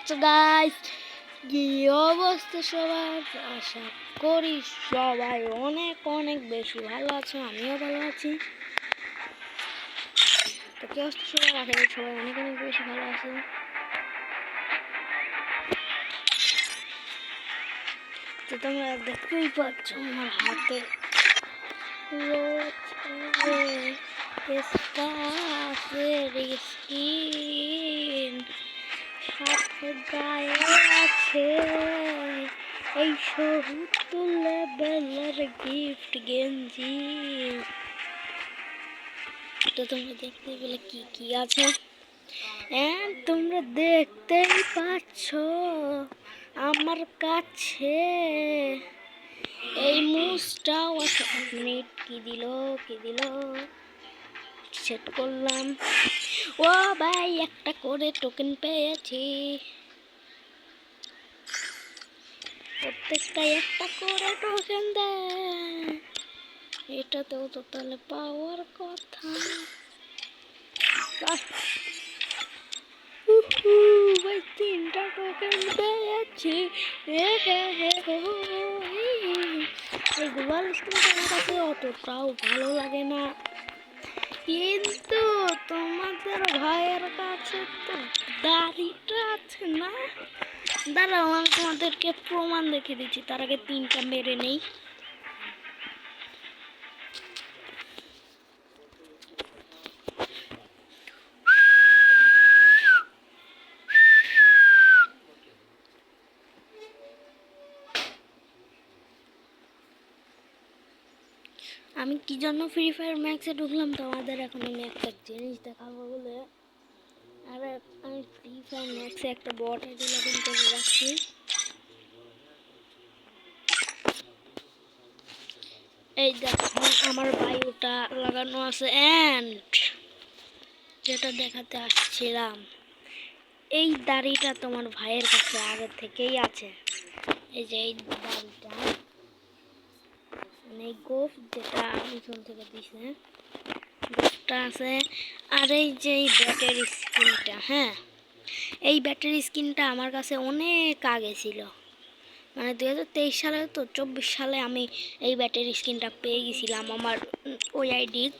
আছো গাইস? কি অবস্থা সবার? আশা করি সবাই অনেক অনেক বেশি ভালো আছো, আমিও ভালো আছি। তো কি অবস্থা সবার? আশা করি সবাই অনেক অনেক বেশি ভালো আছে। তো তোমরা দেখতেই পাচ্ছ আমার হাতে স্কিন, সাথে গায়ে আছে এই 70 লেভেলের গিফট গেঞ্জি। তো তোমরা দেখতে পেলে কি কি আছে, তোমরা দেখতেই পাচ্ছ আমার কাছে এই মুসটাও আছে। 1 মিনিট, কি দিল সেট করলাম। ও ভাই, একটা করে টোকেন পেয়েছি, প্রত্যেকটাই একটা করে টোকেন দেয়। এটাতেও তো তাহলে পাওয়ার কথা। ভাই 3টা টোকেন পেয়েছি। এই গ্লোবাল স্কিনটা আমার কাছে অতটাও ভালো লাগে না, কিন্তু তোমাদের ভাইয়ের কাছে তো দাড়িটা আছে না। দাঁড়াও, আমি তোমাদেরকে প্রমাণ দেখে দিচ্ছি, তার আগে 3টা মেরে নেই। আমি কি জন্য ফ্রি ফায়ার ম্যাক্সে ঢুকলাম তোমাদের এখন আমি একটা জিনিস দেখাবো বলে। আর আমি ফ্রি ফায়ার ম্যাক্সে একটা বট আইডি লগ ইন করে রাখছি। এই দেখো আমার বায়োটা লাগানো আছে, এন্ড যেটা দেখাতে আসছিলাম, এই দাড়িটা তোমার ভাইয়ের কাছে আগে থেকেই আছে। এই যে এই দাড়িটা, মানে গোফ যেটা পিছন থেকে দিছে, গোফটা আছে। আর এই যে এই ব্যাটারি স্কিনটা, এই ব্যাটারি স্কিনটা আমার কাছে অনেক আগে ছিল, মানে 2023 সালে, তো 24 সালে আমি এই ব্যাটারি স্কিনটা পেয়ে গেছিলাম আমার ওই আইডির।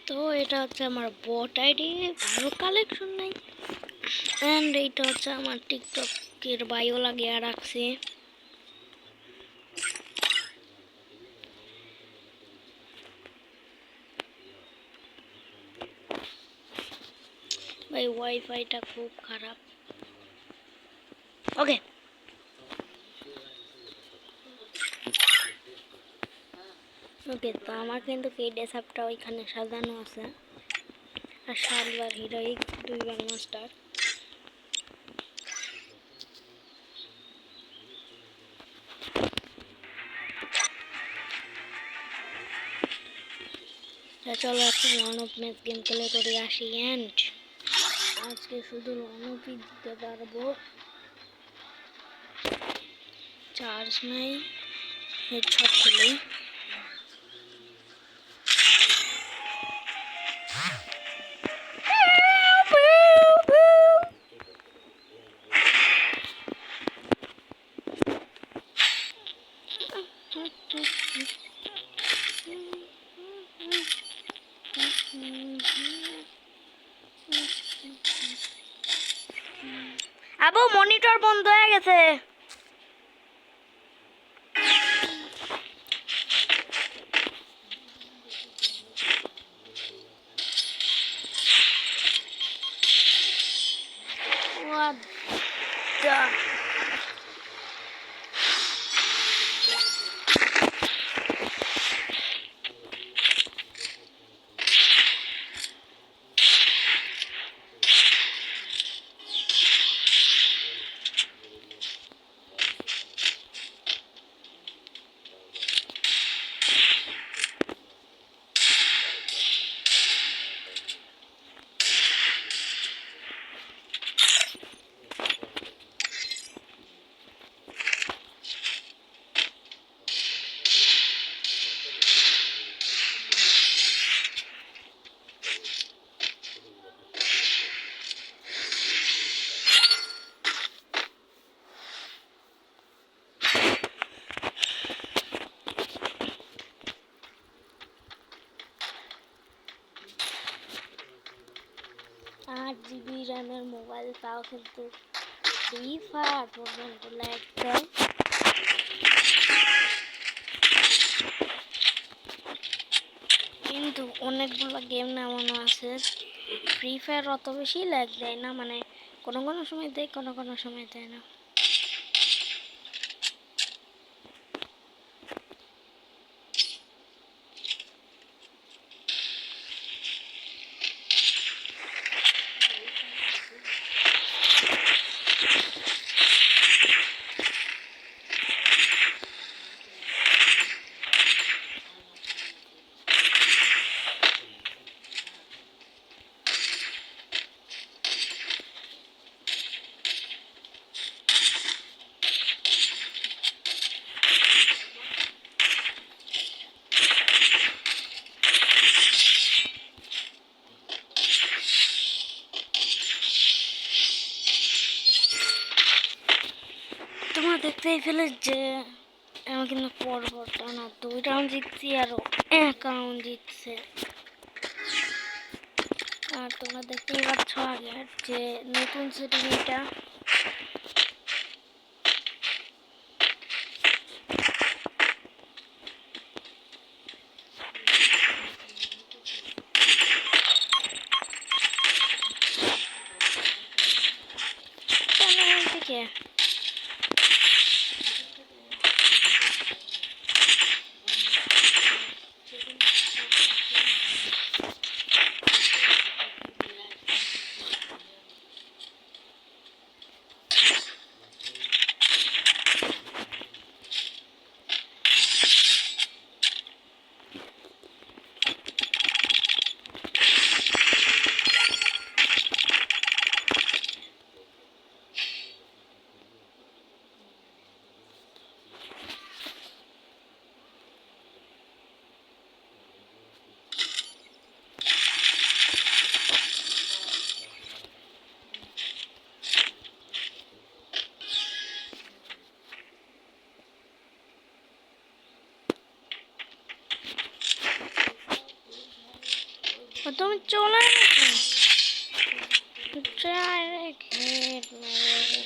তো এটা হচ্ছে আমার বট আইডি, ভালো কালেকশন নাই। এন্ড এইটা হচ্ছে আমার টিকটকের বায়ো লাগিয়ে রাখছি। ভাই ওয়াইফাইটা খুব খারাপ। ওকে, তো আমার কিন্তু কেডেস অ্যাপটা ওইখানে সাজানো আছে, আর 7বার হিরোইক, 2বার মাস্টার। চলো একটা লন অফ ম্যাচ গেম প্লে করে আসি। এন্ড আজকে শুধু লন অফই দিতে পারবো, চার্জ নাই, হেডশট খেলি। আবু মনিটর বন্ধ হয়ে গেছে। What the? জিবি র্যামের মোবাইল, তাও কিন্তু ফ্রি ফায়ার পর্যন্ত ল্যাগ দেয়। কিন্তু অনেকগুলো গেম নামানো আছে, ফ্রি ফায়ার অত বেশি ল্যাগ দেয় না, মানে কোনো কোনো সময় দেয়, কোনো কোনো সময় দেয় না। তোমরা দেখতেই পেলে যে আমি কিন্তু পরপরটা না 2 রাউন্ড জিতছি, আরো 1 রাউন্ড জিতছে। আর তোমরা দেখতেই পাচ্ছ আগে যে নতুন সেটিং এটা। থেকে তুমি চলে ডাইরেক্ট হেড মেরে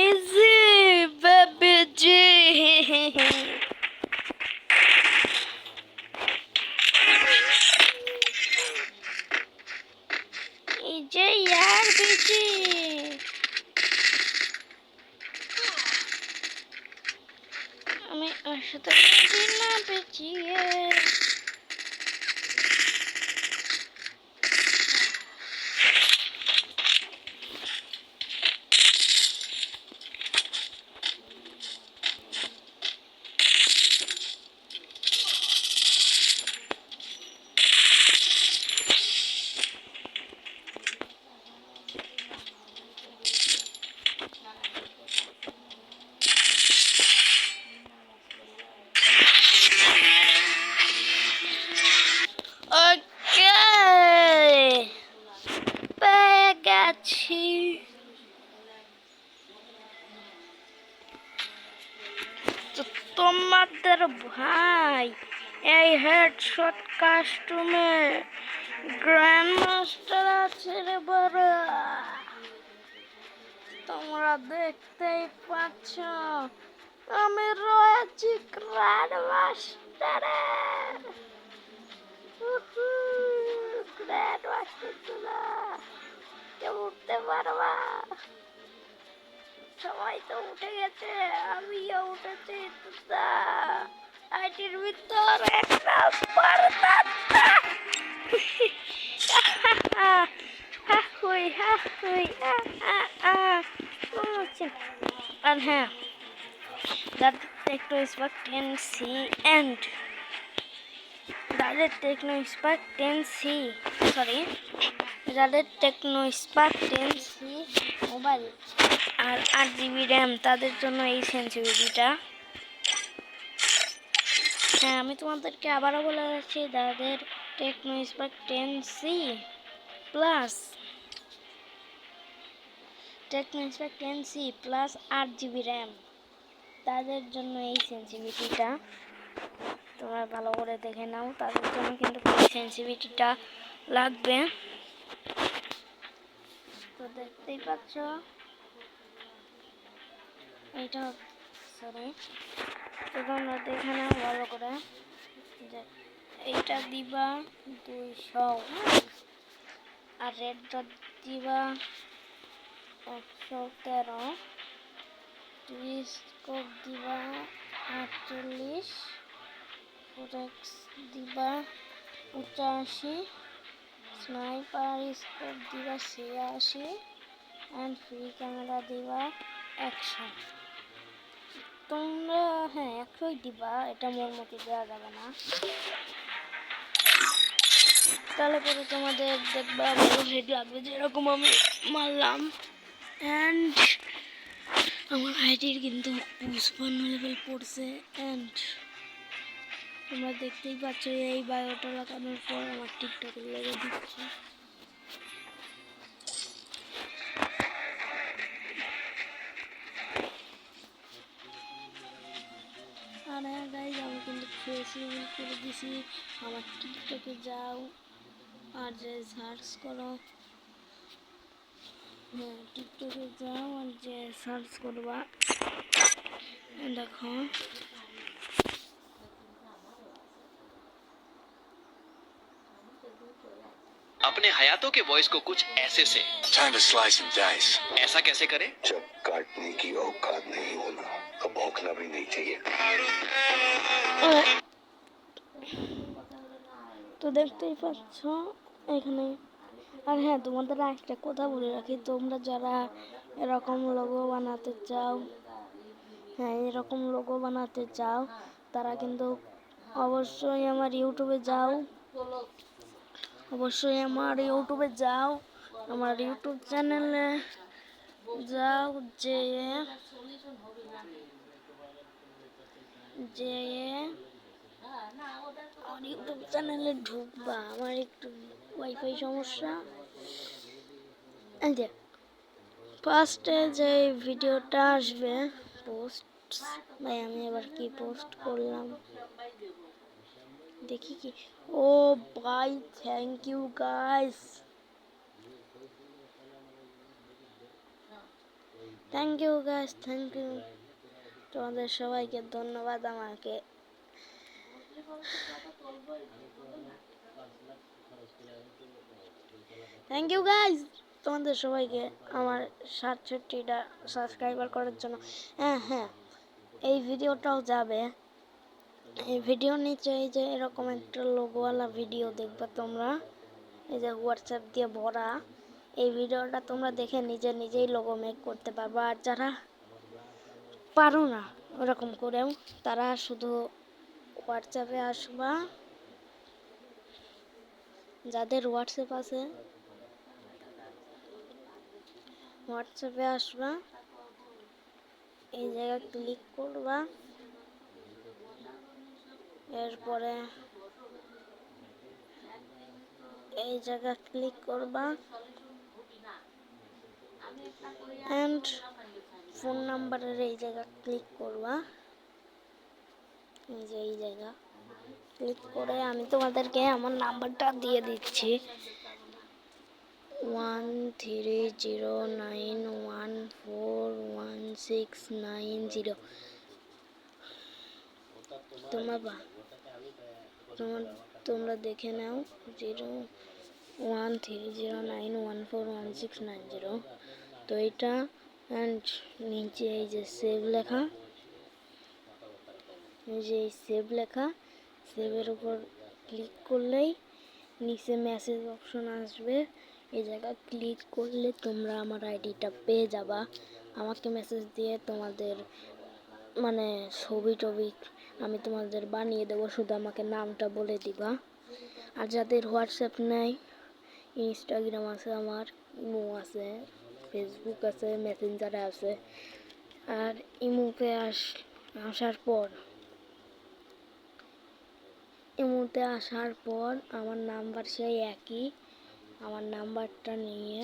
ইজি বেবি জি। ইজি यार बेची আমি আসতে পারি না বেচি। ওকে পেয়ে গেছি। তো তোমাদের ভাই এই হেডশট কাস্টমে গ্র্যান্ড মাস্টার আছে রে বড়। তোমরা দেখতেই পাচ্ছ আমি রয়েছি গ্র্যান্ড মাস্টারে। গ্র্যান্ড মাস্টার তোলা কেউ উঠতে পারবা? সবাই তো উঠে গেছে, আমিও উঠেছি। আইটির ভিতর একটা পর্দা। আর হ্যাঁ, that Techno Spark 10C and that Techno Spark 10C যাদের Techno Spark 10C মোবাইল আর 8GB র্যাম তাদের জন্য এই সেন্সিটিভিটিটা। হ্যাঁ, আমি তোমাদেরকে আবারও বলে যাচ্ছি, যাদের Techno Spark 10C plus Techno Spark 10C plus 8GB RAM তাদের জন্য এই সেন্সিটিভিটিটা। তো তোমরা ভালো করে দেখে নাও, তাদের জন্য কিন্তু সেন্সিটিভিটিটা লাগবে। তো দেখতেই পাচ্ছ এইটা, সরি, তো তোমরা দেখে নাও ভালো করে যে এইটা দিবা 200, আর রেড ডট দিবা 113, টুইস্কোপ দিবা 48, ফোরেক্স দিবা 85, স্নাইপার স্কোপ দিবা 86, অ্যান্ড ফ্রি ক্যামেরা দিবা 100। তোমরা হ্যাঁ 100ই দিবা, এটা মোর মতো দেওয়া যাবে না, তাহলে পরে তোমাদের দেখবা ভালো রেট লাগবে, যেরকম আমি মারলাম। অ্যান্ড আমার আইডির কিন্তু 55 লেভেল পড়ছে। অ্যান্ড তোমরা দেখতেই পাচ্ছ এই বায়োটা লাগানোর পর আমার টিকটকে লেগে দিচ্ছে। আর হ্যাঁ গাইজ, আমি কিন্তু ফেস রিভিল করে দিছি। আমার টিকটকে যাও আর যে সার্চ করো, হ্যাঁ টিকটকে যাও আর যে সার্চ করবা, দেখো अपने हयातों के वॉइस को कुछ ऐसे से Time to slice and dice. ऐसा कैसे करें? जब काटने की औकात नहीं होना तो भौंकना भी नहीं चाहिए। তো দেখতেই পাচ্ছ এখানে। আর হ্যাঁ, তোমাদের একটা কথা বলে রাখি, তোমরা যারা এরকম লোগো বানাতে চাও, হ্যাঁ এরকম লোগো বানাতে চাও, তারা কিন্তু অবশ্যই আমার ইউটিউবে যাও, অবশ্যই আমার ইউটিউবে যাও, আমার ইউটিউব চ্যানেলে যাও, যে আমার ইউটিউব চ্যানেলে ঢুকবা। আমার একটু ওয়াইফাই সমস্যা। এই যে ফার্স্টে যে ভিডিওটা আসবে পোস্ট, ভাই আমি এবার কি পোস্ট করলাম দেখি কি, ও ভাই thank you guys, thank you guys, thank you, তোমাদের সবাইকে ধন্যবাদ। আমাকে থ্যাংক ইউ গাইস, তোমাদের সবাইকে আমার 67টা সাবস্ক্রাইবার করার জন্য। হ্যাঁ হ্যাঁ, এই ভিডিওটাও যাবে, এই ভিডিওর নিচে এই যে এরকম একটা লোগোওয়ালা ভিডিও দেখবা তোমরা, এই যে হোয়াটসঅ্যাপ দিয়ে ভরা, এই ভিডিওটা তোমরা দেখে নিজেই লোগো মেক করতে পারবা। আর যারা পারো না ওরকম করেও, তারা শুধু হোয়াটসঅ্যাপে আসবা, যাদের হোয়াটসঅ্যাপ আছে হোয়াটসঅ্যাপে আসবা, এই জায়গায় ক্লিক করবা, এরপরে এই জায়গা ক্লিক করবা, অ্যান্ড ফোন নাম্বারের এই জায়গা ক্লিক করবা, এই যে এই জায়গা ক্লিক করে আমি তোমাদেরকে আমার নাম্বারটা দিয়ে দিচ্ছি, 1309141690। তোমরা দেখে নাও, 1309141690। তো এটা, অ্যান্ড নিচে এই যে সেভ লেখা, এই যে সেভ লেখা, সেভের উপর ক্লিক করলেই নিচে মেসেজ অপশন আসবে, এই জায়গায় ক্লিক করলে তোমরা আমার আইডিটা পেয়ে যাবা। আমাকে মেসেজ দিয়ে তোমাদের মানে ছবি টবি আমি তোমাদের বানিয়ে দেবো, শুধু আমাকে নামটা বলে দিবা। আর যাদের হোয়াটসঅ্যাপ নেই, ইনস্টাগ্রাম আছে, আমার ইমো আছে, ফেসবুক আছে, মেসেঞ্জারে আছে। আর ইমোতে আসার পর আমার নাম্বার সেই একই, আমার নাম্বারটা নিয়ে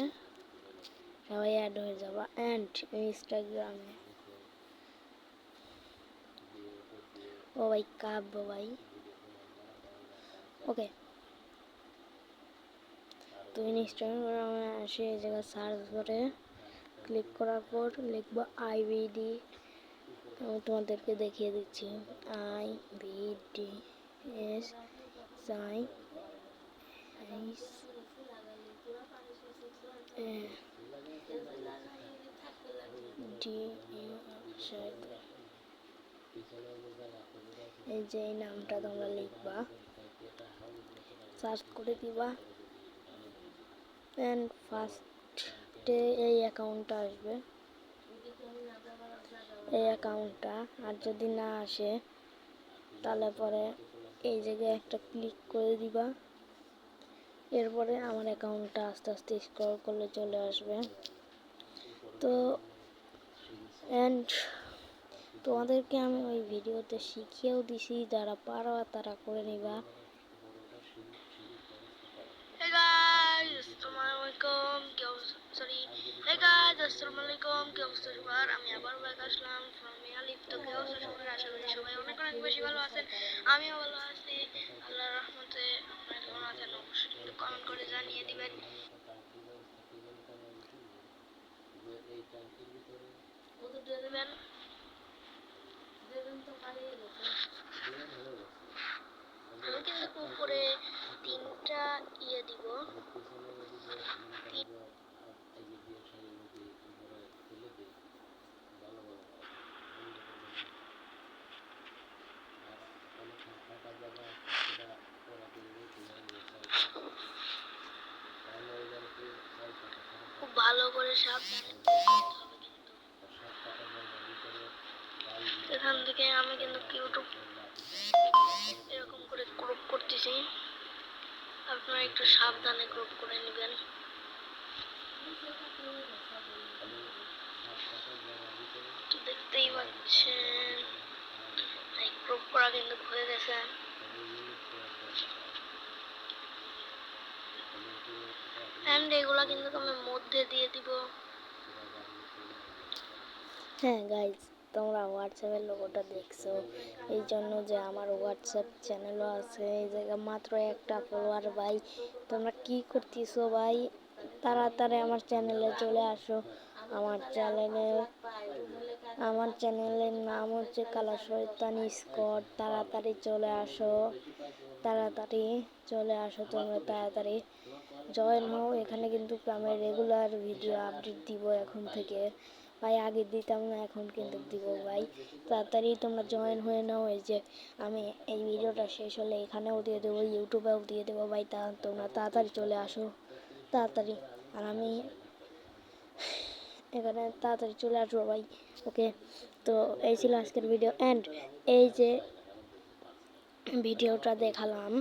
সবাই অ্যাড হয়ে যাবা। অ্যান্ড ইনস্টাগ্রামে ও ভাই কাব্য ভাই ওকে, তো ইনস্টাগ্রামে আসে এই জায়গায় সার্চ করে ক্লিক করার পর লিখবো আইভিডি। আমি তোমাদেরকে দেখিয়ে দিচ্ছি, আইভিডি এস সাই এস ডি ইউ এই যে এই নামটা তোমরা লিখবা, সার্চ করে দিবা, এন্ড ফার্স্টে এই অ্যাকাউন্টটা আসবে, এই অ্যাকাউন্টটা। আর যদি না আসে তাহলে পরে এই জায়গায় একটা ক্লিক করে দিবা। এরপরে আমার অ্যাকাউন্টটা আস্তে আস্তে স্ক্রল করলে চলে আসবে। তো এন্ড তোমাদেরকে আমি ওই ভিডিওতে শিখিয়েও দিছি, যারা পারো তারা করে নিবা। Hey guys, আসসালামাইকুম, কি অবস্থা? সরি, hey guys, আসসালামাইকুম, কি অবস্থা সবার? আমি আবার ব্যাক আসলাম ফ্রম আলিফ। তো কি অবস্থা সবার? আশা করি সবাই অনেক অনেক বেশি ভালো আছেন। আমিও ভালো আছি, আল্লাহর রহমতে। আপনারা কেমন আছেন অবশ্যই কিন্তু কমেন্ট করে জানিয়ে দিবেন। আমি কিন্তু উপরে 3টা দিব। খুব ভালো করে সাবধানে হবে কিন্তু। এখান থেকে আমি কিন্তু ইউটিউব এরকম করে ক্রপ করতেছি, আপনারা একটু সাবধানে ক্রপ করে নেবেন। তো দেখতেই পাচ্ছেন এই ক্রপ করা কিন্তু হয়ে গেছে। এন্ড এগুলা কিন্তু আমি মধ্যে দিয়ে দিব। হ্যাঁ গাইজ, তোমরা হোয়াটসঅ্যাপের লোগোটা দেখছো, এই জন্য যে আমার হোয়াটসঅ্যাপ চ্যানেলও আছে। এই জায়গায় মাত্র একটা ফলোয়ার ভাই, তোমরা কি করতেছো ভাই? তাড়াতাড়ি আমার চ্যানেলে চলে আসো। আমার চ্যানেলের নাম হচ্ছে কালা শয়তান স্কোয়াড। তাড়াতাড়ি চলে আসো, তাড়াতাড়ি চলে আসো, তোমরা তাড়াতাড়ি জয়েন হও। এখানে কিন্তু আমি রেগুলার ভিডিও আপডেট দিব এখন থেকে ভাই, আগে দিতাম না, এখন কিন্তু দিব ভাই। তাড়াতাড়ি তোমরা জয়েন হয়ে নাও। এই যে আমি এই ভিডিওটা শেষ হলে এখানেও দিয়ে দেবো, ইউটিউবেও দিয়ে দেবো ভাই। তোমরা তাড়াতাড়ি চলে আসো, তাড়াতাড়ি। আর আমি এখানে তাড়াতাড়ি চলে আসবো ভাই। ওকে, তো এই ছিল আজকের ভিডিও। অ্যান্ড এই যে ভিডিওটা দেখালাম,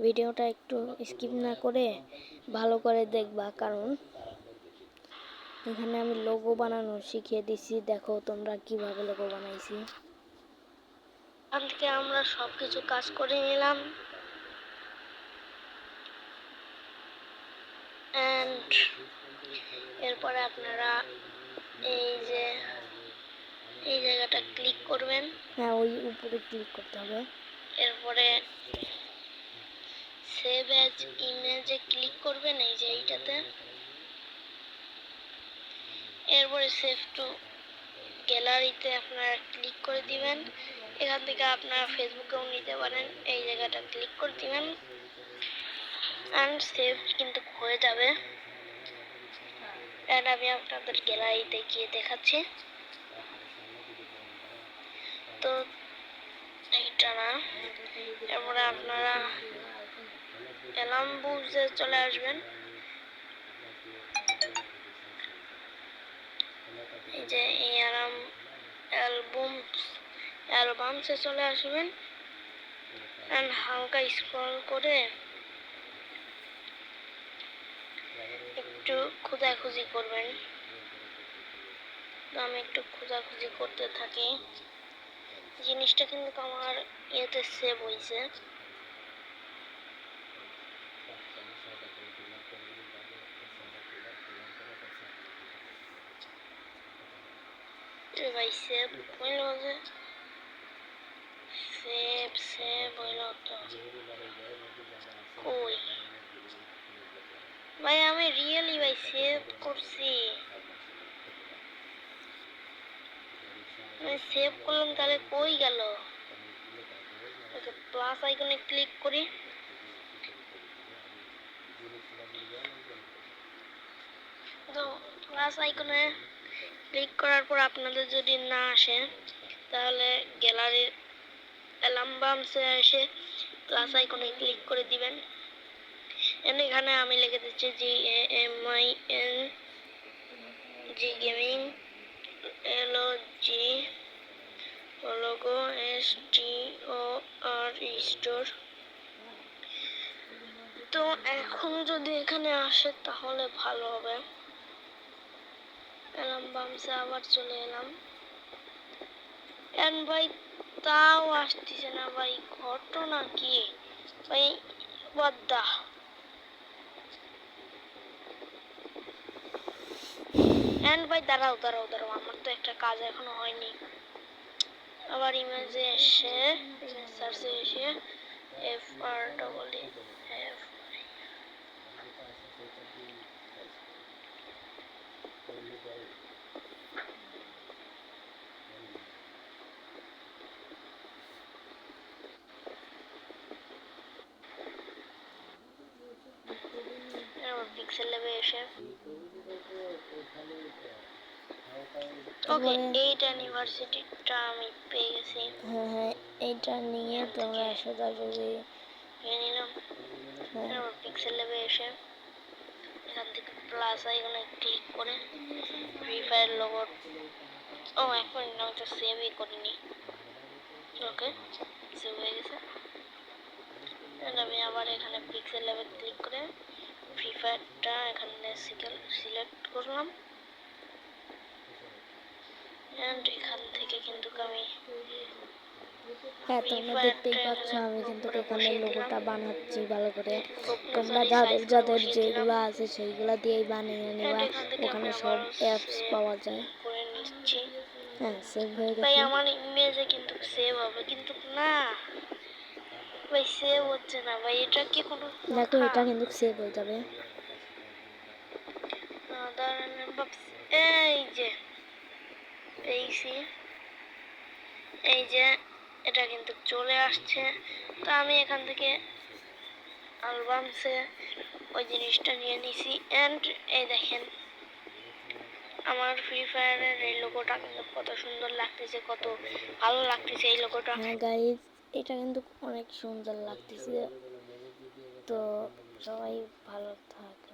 ভিডিওটা একটু স্কিপ না করে ভালো করে দেখবা, কারণ এখানে আমি লোগো বানানো শিখিয়ে দিছি। দেখো তোমরা কিভাবে লোগো বানাইছি। এখান থেকে আমরা সবকিছু কাজ করে নিলাম। এন্ড এরপরে আপনারা এই যে এই জায়গাটা ক্লিক করবেন। হ্যাঁ, ওই উপরে ক্লিক করতে হবে। এরপরে সেভ অ্যাজ ইমেজে ক্লিক করবেন, এই যে এইটাতে। এরপরে সেভ টু গ্যালারিতে আপনারা ক্লিক করে দিবেন। এখান থেকে আপনারা ফেসবুকেও নিতে পারেন, এই জায়গাটা ক্লিক করে দিবেন অ্যান্ড সেভ কিন্তু হয়ে যাবে। অ্যান্ড আমি আপনাদের গ্যালারিতে গিয়ে দেখাচ্ছি। তো এইটা না, এরপরে আপনারা অ্যালবামে চলে আসবেন। এই যে এই অ্যালবামসে চলে আসবেন অ্যান্ড হালকা স্ক্রল করে একটু খোঁজাখুঁজি করবেন। তো আমি একটু খোঁজাখুঁজি করতে থাকি। জিনিসটা কিন্তু আমার ইয়েতে সেভ হয়েছে। ভাই সেভ হইল যে, সেভ হইল তো। কই ভাই, আমি রিয়েলি ভাই সেভ করছি, আমি সেভ করলাম, তাহলে কই গেল? ওকে, প্লাস আইকনে ক্লিক করি। তো প্লাস আইকনে ক্লিক করার পর আপনাদের যদি না আসে, তাহলে গ্যালারির অ্যালবামসে এসে প্লাস আইকনে ক্লিক করে দিবেন। এখানে আমি লিখে দিচ্ছি GAMIN G gaming LOG logo STOR store. তো এখন যদি এখানে আসে তাহলে ভালো হবে। অ্যালবামসে আবার চলে এলাম, এন্ড ভাই তাও আসতেছে না ভাই, ঘটনা কি ভাই? বদ্দা এন্ড ভাই, দাঁড়াও, আমার তো একটা কাজ এখনো হয়নি। আবার ইমেজে এসে, ইমেজ সার্চে এসে FREE পিক্সেল ল্যাবে এসে ওকে, এইট ইউনিভার্সিটিটা আমি পেয়ে গেছি। হ্যাঁ, এইটা নিয়ে তোমরা সোজাসুজি নিয়ে নিলাম। পিক্সেল ল্যাবে এসে এখান থেকে প্লাস আইকনে ক্লিক করে ফ্রি ফায়ার লোগো, এক মিনিট, আমি তো সেভই করিনি। ওকে, সেভ হয়ে গেছে। আমি আবার এখানে পিক্সেল ল্যাবে ক্লিক করে ফ্রি ফায়ারটা এখানে সিলেক্ট করলাম, এন্ড এখান থেকে কিন্তু আমি তোমরা দেখতেই পাচ্ছ আমি কিন্তু এখানে লোগোটা বানাচ্ছি ভালো করে। তোমরা যাদের যেগুলো আছে সেইগুলো দিয়েই বানিয়ে নেবা, ওখানে সব অ্যাপস পাওয়া যায়। হ্যাঁ, সেভ হয়ে গেছে ভাই, আমার ইমেজে কিন্তু সেভ হবে, কিন্তু না ভাই, সেভ হচ্ছে না ভাই, এটা কি কোনো দেখো, এটা কিন্তু সেভ হয়ে যাবে। এই যে এটা কিন্তু চলে আসছে। তো আমি এখান থেকে অ্যালবামসে ওই জিনিসটা নিয়ে নিছি, এন্ড এই দেখেন আমার ফ্রি ফায়ারের এই লোগোটা কিন্তু কত সুন্দর লাগতেছে, কত ভালো লাগতেছে এই লোগোটা। হ্যাঁ গাইস, এটা কিন্তু অনেক সুন্দর লাগতেছে। তো সবাই ভালো থাকে।